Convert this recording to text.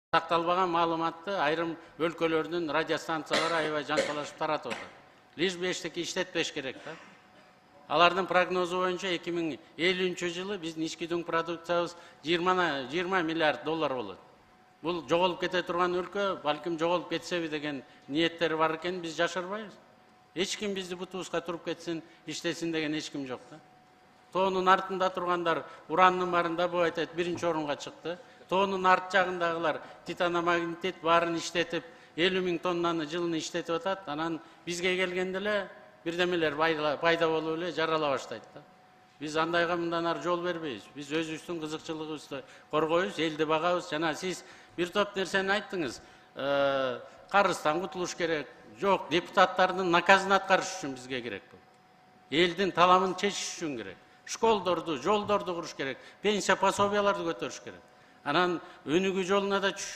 сакталбаган маалыматты айрым өлкөлөрдүн радиостанциялары аябай жанталашып таратып атат. Лишь бы эчтеке иштетпеш керек да. Алардын прогнозу боюнча 2050 жылы биздин ички дүң продукциябыз 20 миллиард доллар болот. Бул жоголуп кете турган өлкө, балким жоголуп кетсеби деген ниеттери бар экенин биз жашырбайбыз. Эч ким бизди бутубузга туруп кетсин, иштесин деген эч ким жок да. Тоонун артында тургандар урандын барында бул айтат, биринчи орунга чыкты. Тоонун арт жагындагылар титаномагнетит баарын иштетип, 50 000 тоннаны жылына иштетип атат. Анан бизге келгенде эле бирдемелер пайда болуп эле жарала баштайт да. Биз андайга мындан ары жол бербейбиз. Биз өзүбүздүн кызыкчылыгыбызды коргойбуз, элди багабыз. Жана сиз бир топ нерсени айттыңыз. Карыздан кутулуш керек. Жок, депутаттардын наказын аткарыш үчүн бизге керек бул. Элдин таламын чечиш үчүн керек. Школдорду, жолдорду куруш керек. Пенсия пособияларды көтөрүш керек. Анан өнүгүү жолуна да